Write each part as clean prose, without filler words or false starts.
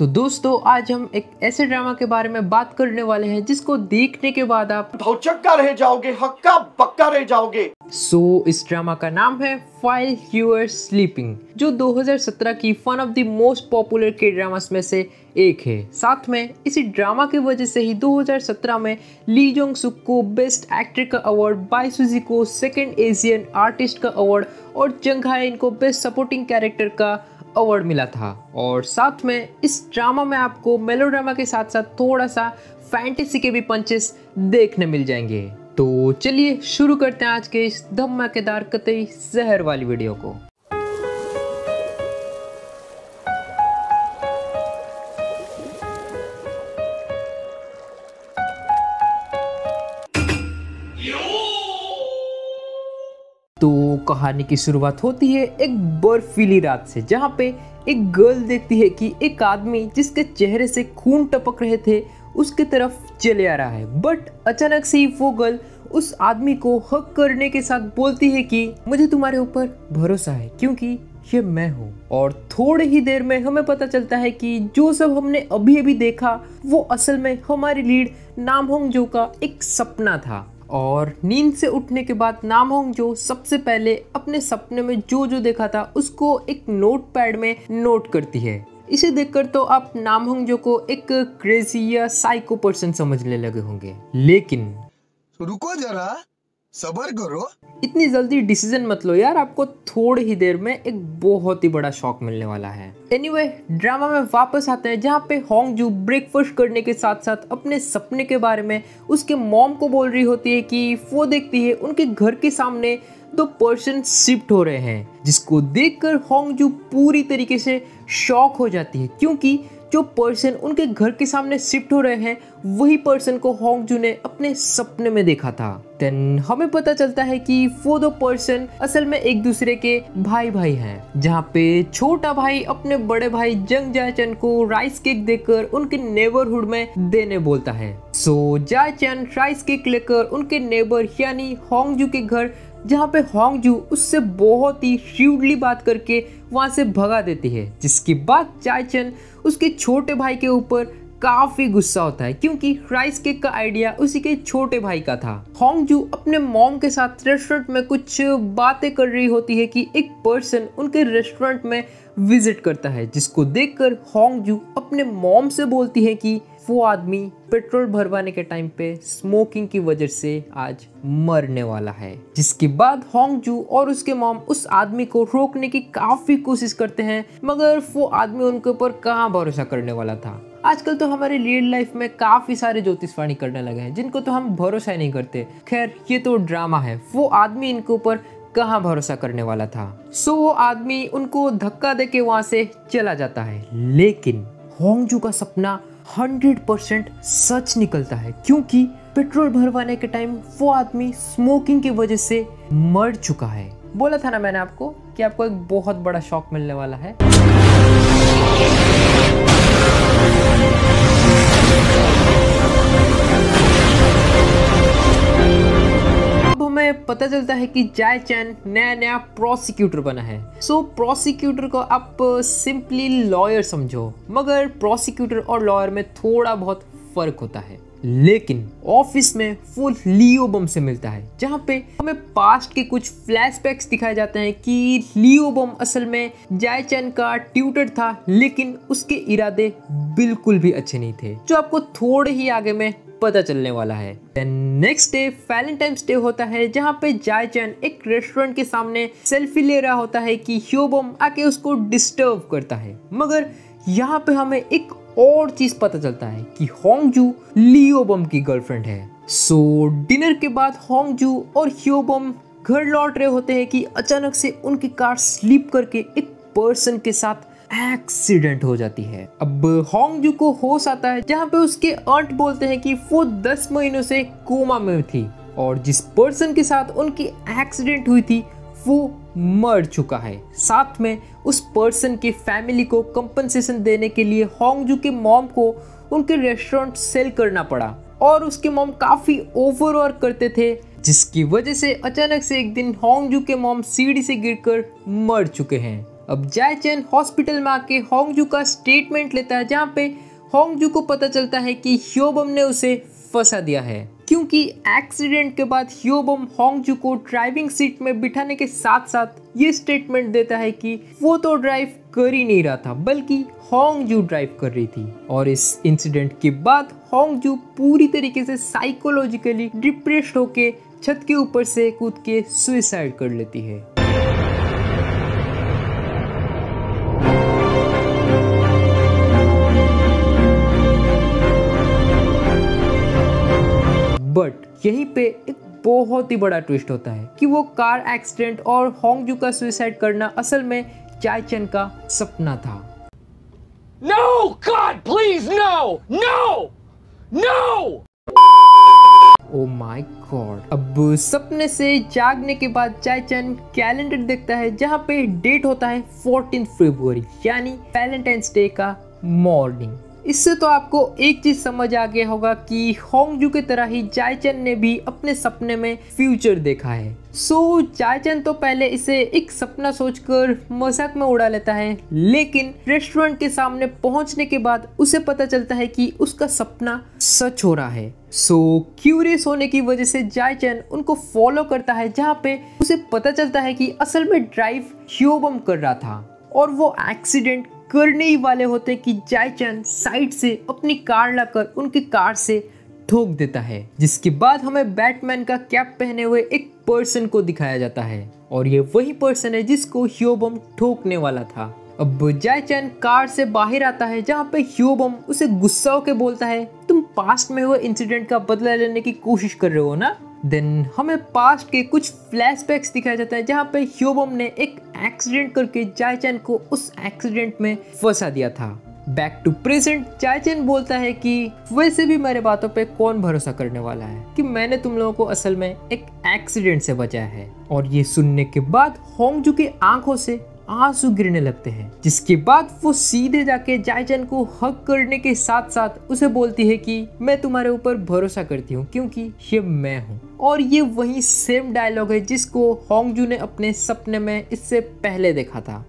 तो दोस्तों आज हम एक ऐसे ड्रामा के बारे में बात करने वाले हैं जिसको देखने के बाद आप भौचक्का रह जाओगे, हक्का बक्का रह जाओगे। इस ड्रामा का नाम है व्हाइल यू आर स्लीपिंग, जो 2017 की one of the most popular के ड्रामास में से एक है। साथ में इसी ड्रामा की वजह से ही 2017 में ली जोंग सुक को बेस्ट एक्टर का अवार्ड, बाई सूजी को सेकंड एशियन आर्टिस्ट का अवार्ड और जंग हायन को बेस्ट सपोर्टिंग कैरेक्टर का अवार्ड मिला था। और साथ में इस ड्रामा में आपको मेलोड्रामा के साथ साथ थोड़ा सा फैंटेसी के भी पंचेस देखने मिल जाएंगे। तो चलिए शुरू करते हैं आज के इस धमाकेदार कतई जहर वाली वीडियो को। तो कहानी की शुरुआत होती है एक बर्फीली रात से, जहाँ पे एक गर्ल देखती है कि एक आदमी जिसके चेहरे से खून टपक रहे थे उसके तरफ चले आ रहा है। बट अचानक से ही वो गर्ल उस आदमी को हक करने के साथ बोलती है कि मुझे तुम्हारे ऊपर भरोसा है क्योंकि ये मैं हूँ। और थोड़ी ही देर में हमें पता चलता है कि जो सब हमने अभी अभी देखा वो असल में हमारी लीड नाम होंग जो का एक सपना था। और नींद से उठने के बाद नाम होंग जो सबसे पहले अपने सपने में जो देखा था उसको एक नोटपैड में नोट करती है। इसे देखकर तो आप नाम होंग जो को एक क्रेजी या साइको पर्सन समझने लगे होंगे, लेकिन रुको जरा, सब्र करो। इतनी जल्दी डिसीजन मत लो यार, आपको थोड़ी ही देर में एक बहुत ही बड़ा शॉक मिलने वाला है। एनीवे, ड्रामा में वापस आते हैं जहाँ पे होंग जू ब्रेकफास्ट करने के साथ साथ अपने सपने के बारे में उसके मॉम को बोल रही होती है कि वो देखती है उनके घर के सामने 2 पर्सन शिफ्ट हो रहे हैं, जिसको देखकर होंग जू पूरी तरीके से शॉक हो जाती है क्योंकि जो पर्सन उनके घर के सामने शिफ्ट हो रहे हैं वही पर्सन को होंग जू ने अपने सपने में देखा था। देन हमें पता चलता है कि वो 2 पर्सन असल में एक दूसरे के भाई भाई हैं, जहाँ पे छोटा भाई अपने बड़े भाई जंग जायचन को राइस केक देकर उनके नेबरहुड में देने बोलता है। जायचन राइस केक लेकर उनके नेबर यानी होंग जू के घर, जहाँ पे होंग जू उससे बहुत ही श्यूडली बात करके वहां से भगा देती है, जिसके बाद जायचन उसके छोटे भाई के ऊपर काफी गुस्सा होता है क्योंकि राइस केक का आइडिया उसी के छोटे भाई का था। होंग जू अपने मॉम के साथ रेस्टोरेंट में कुछ बातें कर रही होती है कि एक पर्सन उनके रेस्टोरेंट में विजिट करता है, जिसको देखकर होंग जू अपने मॉम से बोलती है कि वो आदमी पेट्रोल भरवाने के टाइम पे स्मोकिंग की वजह से आज मरने वाला है। जिसके बाद होंग जू और उसके मॉम उस आदमी को रोकने की काफी कोशिश करते हैं, मगर वो आदमी उनके ऊपर कहाँ भरोसा करने वाला था। आजकल तो हमारे रियल लाइफ में काफी सारे ज्योतिषवाणी करने लगे हैं जिनको तो हम भरोसा ही नहीं करते। खैर ये तो ड्रामा है, वो आदमी इनके ऊपर कहाँ भरोसा करने वाला था। वो आदमी उनको धक्का देके वहां से चला जाता है, लेकिन होंग जू का सपना 100% सच निकलता है क्योंकि पेट्रोल भरवाने के टाइम वो आदमी स्मोकिंग की वजह से मर चुका है। बोला था ना मैंने आपको कि आपको एक बहुत बड़ा शॉक मिलने वाला है। हमें पता चलता है कि जायचन नया प्रोसिक्यूटर बना है। प्रोसिक्यूटर को आप सिंपली लॉयर समझो, मगर प्रोसिक्यूटर और लॉयर में थोड़ा बहुत फर्क होता है। लेकिन ऑफिस में वो लियो बम से मिलता है, जहाँ पे हमें पास्ट के कुछ फ्लैशबैक्स दिखाए जाते हैं कि लियो बम असल में जायचन का ट्यूटर था, लेकिन उसके इरादे बिल्कुल भी अच्छे नहीं थे, जो आपको थोड़े ही आगे में पता चलने वाला है। नेक्स्ट डे वैलेंटाइंस डे होता है, जहाँ पे जायचन एक रेस्टोरेंट के सामने सेल्फी ले रहा होता है कि ह्योबम आके उसको डिस्टर्ब करता है, मगर यहाँ पे हमें एक और चीज पता चलता है कि होंग जू लियो बम की गर्लफ्रेंड है। डिनर के बाद होंग जू और ह्योबम घर लौट रहे होते हैं कि अचानक से उनकी कार स्लिप करके एक पर्सन के साथ एक्सीडेंट हो जाती है। अब होंग जू को होश आता है, जहाँ पे उसके आंट बोलते हैं कि वो 10 महीनों से कोमा में थी और जिस पर्सन के साथ उनकी एक्सीडेंट हुई थी वो मर चुका है। साथ में उस पर्सन के फैमिली को कंपनसेशन देने के लिए होंग जू के मॉम को उनके रेस्टोरेंट सेल करना पड़ा और उसके मॉम काफी ओवरवर्क करते थे, जिसकी वजह से अचानक से एक दिन होंग जू के मॉम सीढ़ी से गिरकर मर चुके हैं। अब जायचन हॉस्पिटल में आके होंगजू का स्टेटमेंट लेता है, जहाँ पे होंगजू को पता चलता है कि ह्योबम ने उसे फंसा दिया है, क्योंकि एक्सीडेंट के बाद ह्योबम होंगजू को ड्राइविंग सीट में बिठाने के साथ साथ ये स्टेटमेंट देता है कि वो तो ड्राइव कर ही नहीं रहा था, बल्कि होंगजू ड्राइव कर रही थी। और इस इंसिडेंट के बाद होंगजू पूरी तरीके से साइकोलॉजिकली डिप्रेस्ड होके छत के ऊपर से कूद के सुसाइड कर लेती है। बट यहीं पे एक बहुत ही बड़ा ट्विस्ट होता है कि वो कार एक्सीडेंट और होंगजू का सुसाइड करना असल में जायचन का सपना था। No! God, please, no! No! No! Oh my God. अब सपने से जागने के बाद जायचन कैलेंडर देखता है, जहाँ पे डेट होता है 14 फरवरी यानी वैलेंटाइंस डे का मॉर्निंग। इससे तो आपको एक चीज समझ आ गया होगा कि होंगजू की तरह ही जायचन ने भी अपने सपने में फ्यूचर देखा है। सो जायचन तो पहले इसे एक सपना सोचकर मजाक में उड़ा लेता है, लेकिन रेस्टोरेंट के सामने पहुंचने के बाद उसे पता चलता है कि उसका सपना सच हो रहा है। सो क्यूरियस होने की वजह से जायचन उनको फॉलो करता है, जहाँ पे उसे पता चलता है कि असल में ड्राइव ह्योबम कर रहा था और वो एक्सीडेंट करने ही वाले होते कि जायचन साइड से अपनी कार लाकर उनकी कार से ठोक देता है, जिसके बाद हमें बैटमैन का कैप पहने हुए एक पर्सन को दिखाया जाता है और ये वही पर्सन है जिसको ह्योबम ठोकने वाला था। अब जायचन कार से बाहर आता है, जहाँ पे ह्योबम उसे गुस्सा होकर बोलता है, तुम पास्ट में हुए इंसिडेंट का बदला लेने की कोशिश कर रहे हो ना। देन हमें पास्ट के कुछ फ्लैशबैक्स दिखाया जाता है, जहाँ पे ह्योबम ने एक एक्सीडेंट करके जायचन को उस एक्सीडेंट में फंसा दिया था। बैक टू प्रेजेंट जायचन बोलता है कि वैसे भी मेरे बातों पे कौन भरोसा करने वाला है कि मैंने तुम लोगों को असल में एक एक्सीडेंट से बचाया है। और ये सुनने के बाद होंगजू की आंखों से आंसू गिरने लगते हैं, जिसके बाद वो सीधे जाके जायचन को हग करने के साथ साथ उसे बोलती है कि मैं तुम्हारे ऊपर भरोसा करती हूँ क्योंकि ये मैं हूँ। और ये वही सेम डायलॉग है जिसको होंगजू ने अपने सपने में इससे पहले देखा था।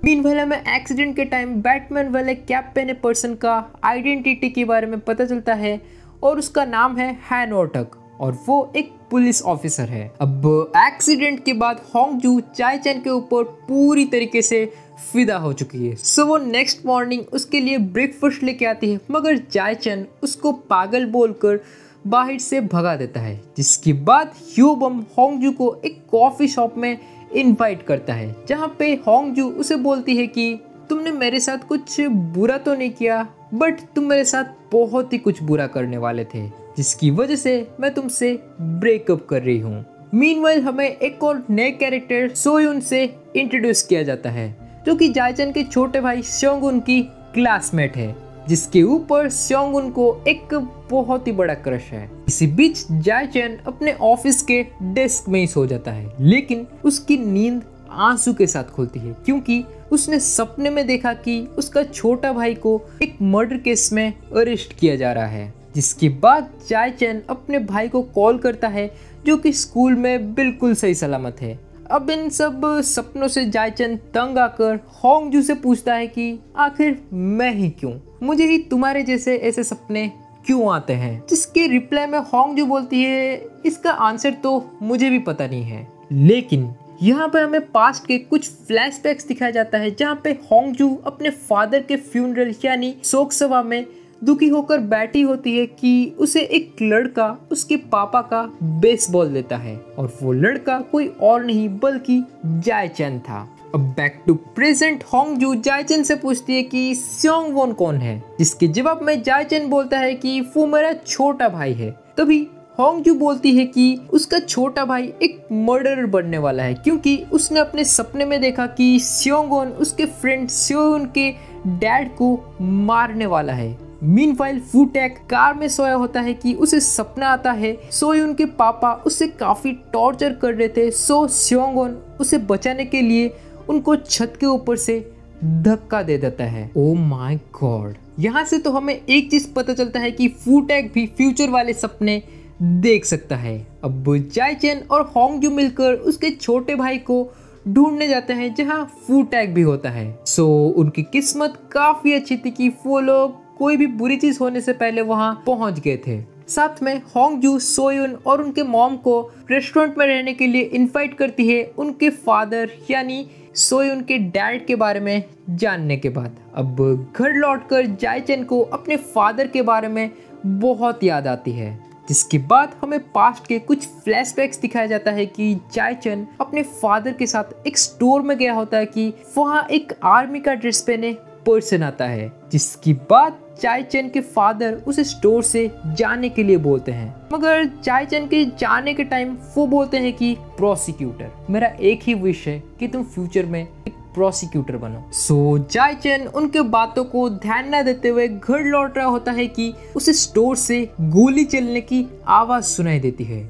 मीनवाइल में एक्सीडेंट के टाइम बैटमैन वाले कैप पहने पर्सन का आइडेंटिटी के बारे में पता चलता है और उसका नाम है हैन ओर्टक और वो एक पुलिस ऑफिसर है। अब एक्सीडेंट के बाद होंगजू जायचन के ऊपर पूरी तरीके से फिदा हो चुकी है। सो वो नेक्स्ट मॉर्निंग उसके लिए ब्रेकफास्ट लेके आती है, मगर जायचन उसको पागल बोलकर बाहर से भगा देता है, जिसके बाद ह्योबम होंगजू को एक कॉफी शॉप में इनवाइट करता है, जहाँ पे होंगजू उसे बोलती है कि तुमने मेरे साथ कुछ बुरा तो नहीं किया, बट तुम मेरे साथ बहुत ही कुछ बुरा करने वाले थे, जिसकी वजह से मैं तुमसे ब्रेकअप कर रही हूँ। मीनवाइल हमें एक और नए कैरेक्टर सोयुन से इंट्रोड्यूस किया जाता है, जो कि जायचन के छोटे भाई स्योंगुन की क्लासमेट है, जिसके ऊपर स्योंगुन को एक बहुत ही बड़ा क्रश है। इसी बीच जायचन अपने ऑफिस के डेस्क में ही सो जाता है, लेकिन उसकी नींद आंसू के साथ खुलती है, क्योंकि उसने सपने में देखा कि उसका छोटा भाई को एक मर्डर केस में अरेस्ट किया जा रहा है। जिसके बाद जायचन अपने भाई को कॉल करता है, जो कि स्कूल में बिल्कुल सही सलामत है। अब इन सब सपनों से जायचन तंग आकर होंगजू से पूछता है कि आखिर मैं ही क्यों, मुझे ही तुम्हारे जैसे ऐसे सपने क्यों आते हैं। जिसके रिप्लाई में होंगजू बोलती है, इसका आंसर तो मुझे भी पता नहीं है। लेकिन यहाँ पे हमें पास्ट के कुछ फ्लैशबैक्स दिखाया जाता है, जहाँ पे होंगजू अपने फादर के फ्यूनरल यानी शोक सभा में दुखी होकर बैठी होती है कि उसे एक लड़का उसके पापा का बेसबॉल देता है, और वो लड़का कोई और नहीं बल्कि जायचन था। अब बैक टू प्रेजेंट होंगजू जायचन से पूछती है कि स्योंगवोन कौन है, जिसके जवाब में जायचन बोलता है कि वो मेरा छोटा भाई है। तभी होंगजू बोलती है कि उसका छोटा भाई एक मर्डरर बनने वाला है, क्योंकि उसने अपने सपने में देखा कि स्योंगवोन उसके फ्रेंड स्योन के डैड को मारने वाला है। मीनवाइल फुटेक कार में सोया होता है कि उसे सपना आता है सोयुन के पापा उसे काफी टॉर्चर कर रहे थे। सो स्योंगवोन उसे बचाने के लिए उनको छत के ऊपर से धक्का दे देता है। Oh my God. यहाँ से तो हमें एक चीज पता चलता है कि फू टैग भी फ्यूचर वाले सपने देख सकता है। अब जाई चेन और होंगजू मिलकर उसके छोटे भाई को ढूंढने जाते हैं जहाँ फू टैग भी होता है। सो उनकी किस्मत काफी अच्छी थी कि वो लोग कोई भी बुरी चीज होने से पहले वहां पहुंच गए थे। साथ में होंगजू सोयुन और उनके मॉम को रेस्टोरेंट में रहने के लिए इनवाइट करती है उनके फादर यानी सोयुन के डैड के बारे में जानने के बाद। अब घर लौटकर जाई चेन को अपने फादर के बारे में बहुत याद आती है, जिसके बाद हमें पास्ट के कुछ फ्लैशबैक्स दिखाया जाता है कि जाई चेन अपने फादर के साथ एक स्टोर में गया होता है कि वहाँ एक आर्मी का ड्रेस पहने पर्सन आता है, जिसकी बात जाई चेन के फादर उस स्टोर से जाने के लिए बोलते हैं। मगर जाई चेन के जाने के टाइम वो बोलते हैं कि प्रोसिक्यूटर, मेरा एक ही विश है कि तुम फ्यूचर में एक प्रोसिक्यूटर बनो। सो जाई चेन उनके बातों को ध्यान न देते हुए घर लौट रहा होता है कि उस स्टोर से गोली चलने की आवाज सुनाई देती है।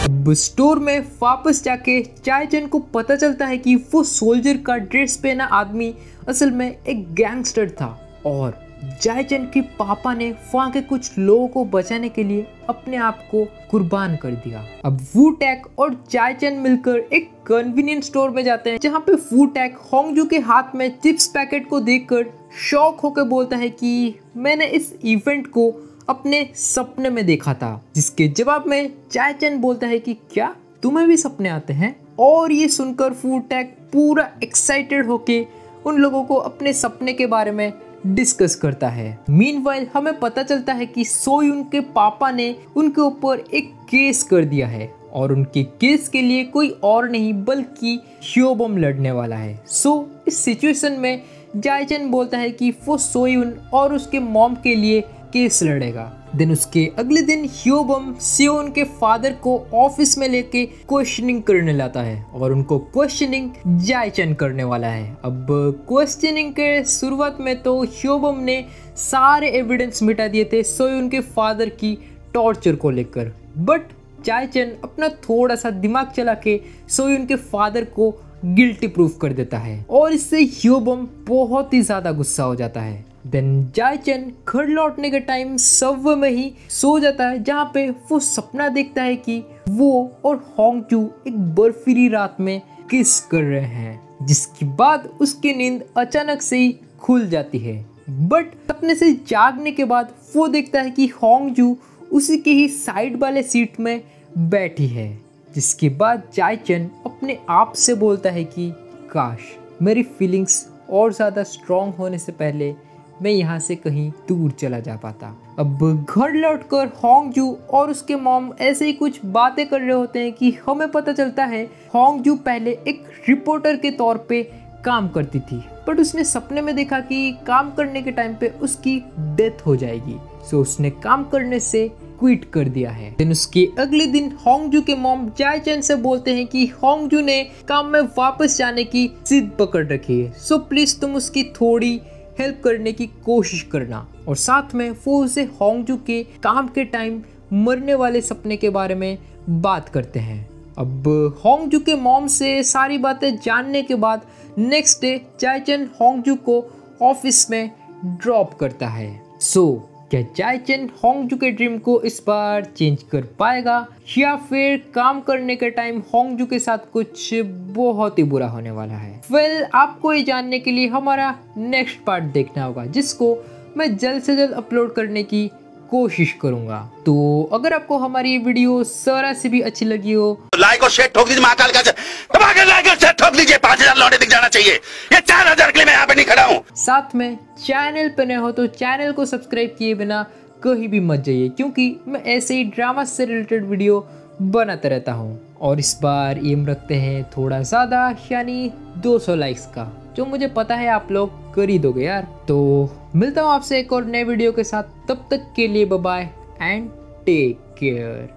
अब स्टोर में वापस जाके जाई चेन को पता चलता है कि वो सोल्जर का ड्रेस पहना आदमी असल में एक गैंगस्टर था और जाई चेन के पापा ने वहाँ के कुछ लोगों को बचाने के लिए अपने आप को कुर्बान कर दिया। अब वू टैग और जाई चेन मिलकर एक कन्वीनियंस स्टोर में जाते हैं जहाँ पे वू टैग होंगजू के हाथ में चिप्स पैकेट को देखकर शॉक होकर बोलता है कि मैंने इस इवेंट को अपने सपने में देखा था, जिसके जवाब में जाई चेन बोलता है कि क्या तुम्हें भी सपने आते हैं? और ये सुनकर वू टैग पूरा एक्साइटेड होके उन लोगों को अपने सपने के बारे में डिस्कस करता है। मीनवाइल हमें पता चलता है कि सोयुन के पापा ने उनके ऊपर एक केस कर दिया है और उनके केस के लिए कोई और नहीं बल्कि ह्योबम लड़ने वाला है। सो इस सिचुएशन में जाई चेन बोलता है कि वो सोयुन और उसके मॉम के लिए केस लड़ेगा। देन उसके अगले दिन ह्योबम सियोन के फादर को ऑफिस में लेके क्वेश्चनिंग करने लाता है और उनको क्वेश्चनिंग जाई चेन करने वाला है। अब क्वेश्चनिंग के शुरुआत में तो ह्योबम ने सारे एविडेंस मिटा दिए थे सोयुन के फादर की टॉर्चर को लेकर, बट जाई चेन अपना थोड़ा सा दिमाग चला के सोयुन के फादर को गिल्टी प्रूफ कर देता है और इससे ह्योबम बहुत ही ज्यादा गुस्सा हो जाता है। देन जाई चेन घर लौटने के टाइम सबवे में ही सो जाता है जहाँ पे वो सपना देखता है कि वो और होंगजू एक बर्फीली रात में किस कर रहे हैं, जिसके बाद उसकी नींद अचानक से ही खुल जाती है। बट सपने से जागने के बाद वो देखता है कि होंगजू उसी के ही साइड वाले सीट में बैठी है, जिसके बाद जाई चेन अपने आप से बोलता है कि काश मेरी फीलिंग्स और ज़्यादा स्ट्रॉन्ग होने से पहले मैं यहाँ से कहीं दूर चला जा पाता। अब घर लौटकर होंगजू और उसके मॉम ऐसे ही कुछ बातें कर रहे होते हैं कि हमें पता चलता है होंगजू पहले एक रिपोर्टर के तौर पे काम करती थी, बट उसने सपने में देखा कि काम करने के टाइम पे उसकी डेथ हो जाएगी, सो उसने काम करने से क्विट कर दिया है। दिन उसके अगले दिन होंगजू के मॉम जाई चेन से बोलते हैं कि होंगजू ने काम में वापस जाने की जिद पकड़ रखी है, सो प्लीज तुम उसकी थोड़ी हेल्प करने की कोशिश करना। और साथ में वो उसे होंगजू के काम के टाइम मरने वाले सपने के बारे में बात करते हैं। अब होंगजू के मॉम से सारी बातें जानने के बाद नेक्स्ट डे जाई चेन होंगजू को ऑफिस में ड्रॉप करता है। सो क्या जाई चेन होंगजू के ड्रीम को इस बार चेंज कर पाएगा या फिर काम करने के टाइम होंगजू के साथ कुछ बहुत ही बुरा होने वाला है? वेल, आपको ये जानने के लिए हमारा नेक्स्ट पार्ट देखना होगा, जिसको मैं जल्द से जल्द अपलोड करने की कोशिश करूंगा। तो अगर आपको हमारी ये वीडियो जरा से भी अच्छी लगी हो तो लाइक और शेयर ठोक दीजिए, महाकाल का लाइक और शेयर ठोक दीजिए। 5000 लौटे दिख जाना चाहिए, ये 4000 के लिए मैं यहाँ पे नहीं खड़ा हूँ। साथ में चैनल पे नए हो तो चैनल को सब्सक्राइब किए बिना कहीं भी मत जाइए, क्योंकि मैं ऐसे ही ड्रामा से रिलेटेड वीडियो बनाता रहता हूँ। और इस बार एम रखते हैं थोड़ा ज़्यादा, यानी 200 लाइक्स का, जो मुझे पता है आप लोग कर ही दोगे यार। तो मिलता हूँ आपसे एक और नए वीडियो के साथ, तब तक के लिए bye bye and take care.